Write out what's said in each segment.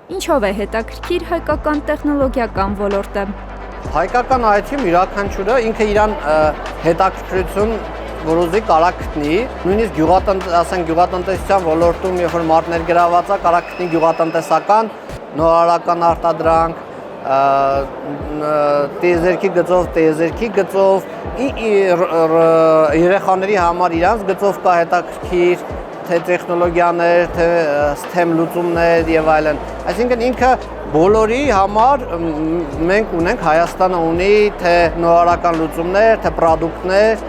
Ինչով է հետաքրքիր հայկական տեխնոլոգիական ոլորտը։ Հայկական IT-ում յուրաքանչյուրը ինքը իրան հետաքրքրություն որոզի կարա գտնի, նույնիսկ գյուղատնտեսության ոլորտում, երբ որ մարդ ներգրաված է, կարա գտնի գյուղատնտեսական, նորարարական արտադրանք, տիեզերքի գծով, երեխաների համար իրանց գծով կա հետաքրքիր, թե տեխնոլոգիաներ, թե STEM լուծումներ եւ այլն։ Այսինքն ինքը բոլորի համար մենք ունենք, Հայաստանը ունի թե նորարարական լուծումներ, թե պրոդուկտներ,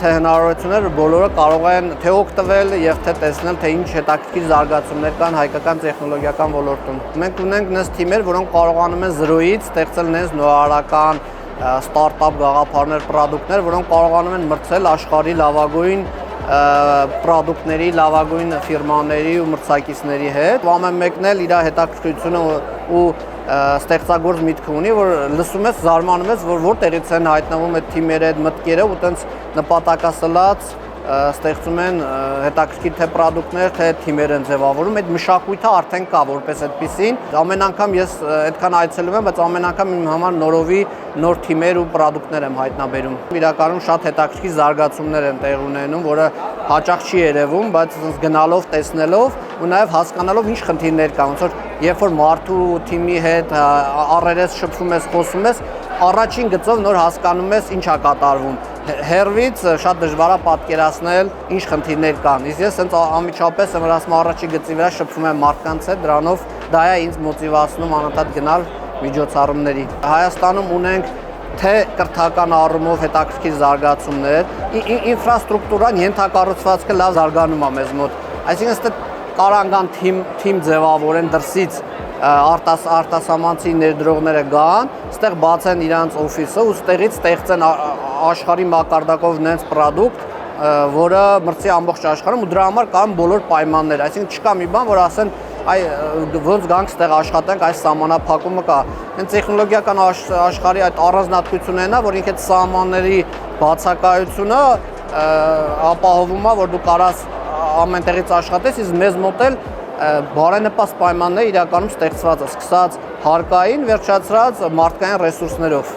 թե հնարավորություններ, բոլորը կարող են թե օգտվել եւ թե տեսնել, թե ինչ հետաքրքիր զարգացումներ կան հայկական տեխնոլոգիական ոլորտում։ Մենք ունենք նենց թիմեր, որոնք կարողանում են զրոյից ստեղծել նենց նորարարական ստարտափ գաղափարներ, պրոդուկտներ, որոնք կարողանում են մրցել աշխարհի լավագույն պրոդուկտների, լավագույն ֆիրմաների ու մրցակիցների հետ։ Ամեն մեկն էլ իր հետաքրքրությունը ու ստեղծագործ միտքը ունի, որ լսում ես, զարմանում ես, որ որտեղից են հայտնվում այդ թիմերը, այդ մտքերը ու տենց նպատակասլաց ստեղծում են հետաքրքիր թե պրոդուկտներ, թե թիմեր են ձևավորում, այդ մշակույթը արդեն կա որպես այդպեսին։ Ամեն անգամ ես այդքան այցելում եմ, բայց ամեն անգամ իմ համար նորովի նոր թիմեր ու պրոդուկտներ եմ հայտնաբերում։ Իրականում շատ հետաքրքիր զարգացումներ են տեղի ունենում, որը հաճախ չի երևում, բայց գնալով, տեսնելով ու նաև հասկանալով ինչ խնդիրներ կան, ոնց որ երբ որ մարդու թիմի հետ առերես շփվում ես, խոսում ես, առաջին գծով նոր հասկանում ես ինչ է կատարվում։ Հեռվից շատ դժվար է պատկերացնել ինչ խնդիրներ կան։ Իսկ ես հենց անմիջապես եմ ասում առաջի գծի վրա շփվում եմ մարդկանց հետ, դրանով դա է ինձ մոտիվացնում անընդհատ գնալ միջոցառումների։ Հայաստանում ունենք թե կրթական առումով հետաքրքիր զարգացումներ, ինֆրաստրուկտուրան, ենթակառուցվածքը լավ զարգանում է մեզ մոտ։ Այսինքն այստեղ կարան գան թիմ ձևավորեն դրսից արտասահմանցի ներդրողները գան, ստեղ բացեն իրանց օֆիսը ու ստեղից ստեղծեն աշխարհի մակարդակով նենց պրոդուկտ, որը մրցի ամբողջ աշխարհում ու դրա համար կան բոլոր պայմաններ։ Այսինքն չկա մի բան, որ ասեն ոնց գանք ստեղ աշխատենք, այս սահմանափակումը կա։ Հենց տեխնոլոգիական աշխարհի այդ առանձնահատկությունն է, որ ինքը սահմանների բացակայությունը ապահովում է, որ դու կարաս ամեն տեղից աշխատես, իսկ մեզ մոտ էլ բարենպաստ պայմաններ իրականում ստեղծված է, սկսած հարկային, վերջացրած մարդկային ռեսուրսներով։